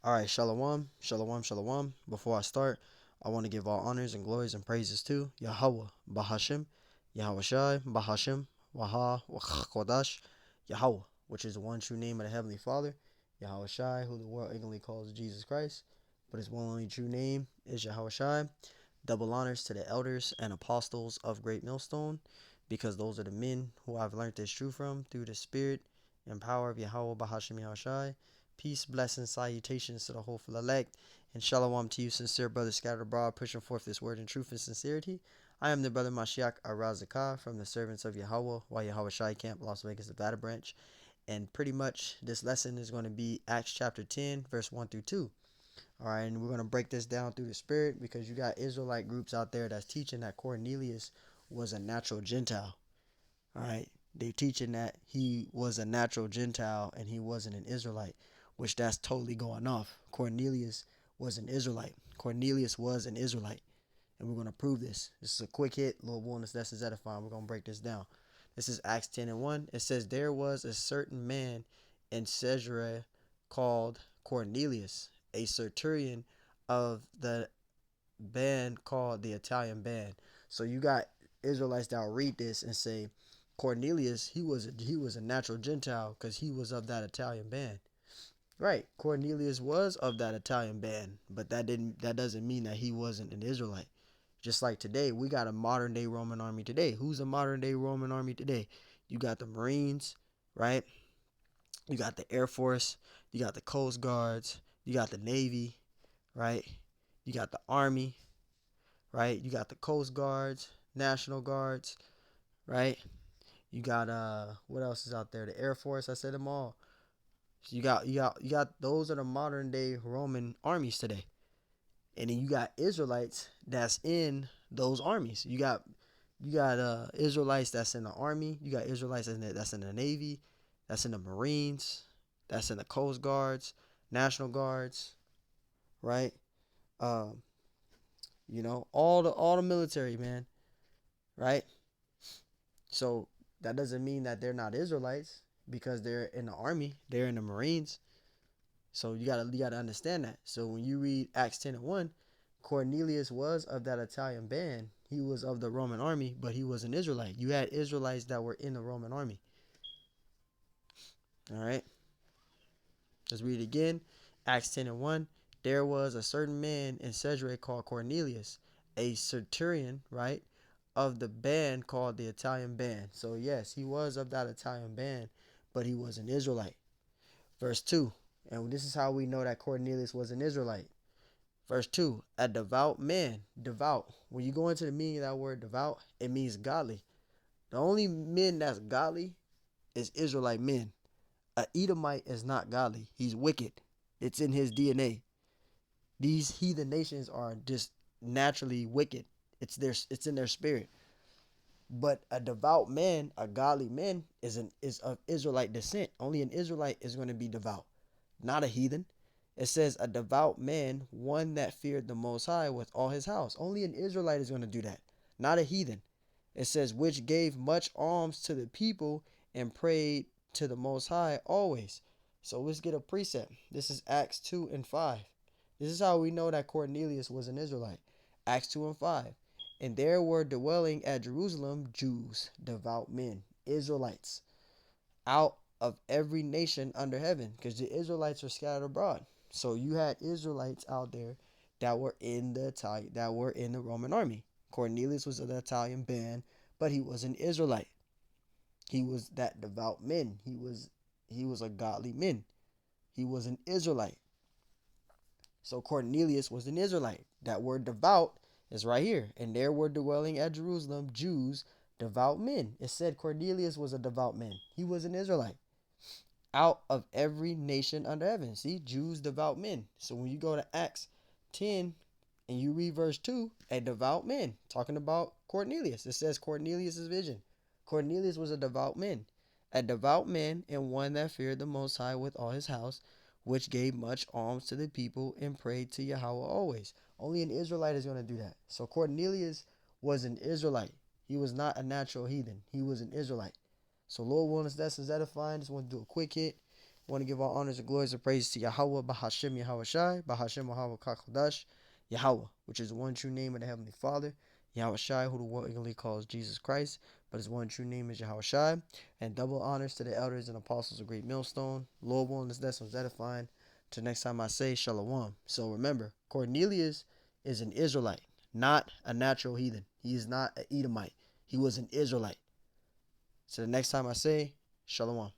All right, shalom, shalom, shalom. Before I start, I want to give all honors and glories and praises to Yahweh, Bahashim, Yahweh Shai, Bahashim, Waha, Kodash, Yahweh, which is the one true name of the Heavenly Father, Yahweh Shai, who the world ignorantly calls Jesus Christ, but his one only true name is Yahweh Shai. Double honors to the elders and apostles of Great Millstone, because those are the men who I've learned this truth from through the spirit and power of Yahweh, Bahashim, Yahweh Shai. Peace, blessings, salutations to the hopeful elect, and shalom to you, sincere brothers scattered abroad, pushing forth this word in truth and sincerity. I am the brother Mashiach Arazakah from the servants of Yahweh, while Yahweh Shai Camp, Las Vegas, Nevada branch. And pretty much this lesson is going to be Acts chapter 10, verse 1 through 2. All right, and we're going to break this down through the spirit because you got Israelite groups out there that's teaching that Cornelius was a natural Gentile. All right, they teaching that he was a natural Gentile and he wasn't an Israelite, which that's totally going off. Cornelius was an Israelite. Cornelius was an Israelite, and we're going to prove this. This is a quick hit, little bonus that's edifying. We're going to break this down. This is Acts 10 and 1. It says, there was a certain man in Caesarea called Cornelius, a centurion of the band called the Italian band. So you got Israelites that will read this and say, Cornelius, he was a natural Gentile because he was of that Italian band. Right, Cornelius was of that Italian band, but that doesn't mean that he wasn't an Israelite. Just like today, we got a modern day Roman army today. Who's a modern day Roman army today? You got the Marines, right? You got the Air Force, you got the Coast Guards, you got the Navy, right? You got the Army, right? You got the Coast Guards, National Guards, right? You got what else is out there? The Air Force, I said them all. So you got those are the modern day Roman armies today. And then you got Israelites that's in those armies. You got Israelites that's in the army, you got Israelites that's in the Navy, that's in the Marines, that's in the Coast Guards, National Guards, right? Um, all the military, man, right? So that doesn't mean that they're not Israelites because they're in the army, they're in the Marines. So you gotta understand that. So when you read Acts 10 and 1, Cornelius was of that Italian band. He was of the Roman army, but he was an Israelite. You had Israelites that were in the Roman army. All right. Let's read it again. Acts 10 and 1. There was a certain man in Caesarea called Cornelius, a centurion, right, of the band called the Italian band. So yes, he was of that Italian band, but he was an Israelite. Verse 2. And this is how we know that Cornelius was an Israelite. Verse 2, a devout man. Devout. When you go into the meaning of that word devout, it means godly. The only men that's godly is Israelite men. A Edomite is not godly. He's wicked. It's in his DNA. These heathen nations are just naturally wicked. It's in their spirit. But a devout man, a godly man, is of Israelite descent. Only an Israelite is going to be devout, not a heathen. It says a devout man, one that feared the Most High with all his house. Only an Israelite is going to do that, not a heathen. It says, which gave much alms to the people and prayed to the Most High always. So let's get a precept. This is Acts 2 and 5. This is how we know that Cornelius was an Israelite. Acts 2 and 5. And there were dwelling at Jerusalem Jews, devout men, Israelites, out of every nation under heaven, because the Israelites are scattered abroad. So you had Israelites out there that were in the Roman army. Cornelius was of the Italian band, but he was an Israelite. He was that devout man. He was a godly man. He was an Israelite. So Cornelius was an Israelite. That word devout is right here. And there were dwelling at Jerusalem Jews, devout men. It said Cornelius was a devout man. He was an Israelite. Out of every nation under heaven. See, Jews, devout men. So when you go to Acts 10 and you read verse 2, a devout man, talking about Cornelius. It says Cornelius' vision. Cornelius was a devout man. A devout man and one that feared the Most High with all his house, which gave much alms to the people and prayed to Yahweh always. Only an Israelite is going to do that. So Cornelius was an Israelite. He was not a natural heathen. He was an Israelite. So Lord willing, that's edifying. Just want to do a quick hit. want to give all honors and glories and praise to Yahweh, Bahashem, Yahweh Shai, Bahashem, Yahweh Kakodash, Yahweh, which is the one true name of the Heavenly Father, Yahweh Shai, who the world ignorantly calls Jesus Christ, but his one true name is Yahweh Shai, and double honors to the elders and apostles of Great Millstone. Lord willing, this lesson was edifying. Till next time I say Shalom. So remember, Cornelius is an Israelite, not a natural heathen. He is not an Edomite. He was an Israelite. So the next time I say Shalom.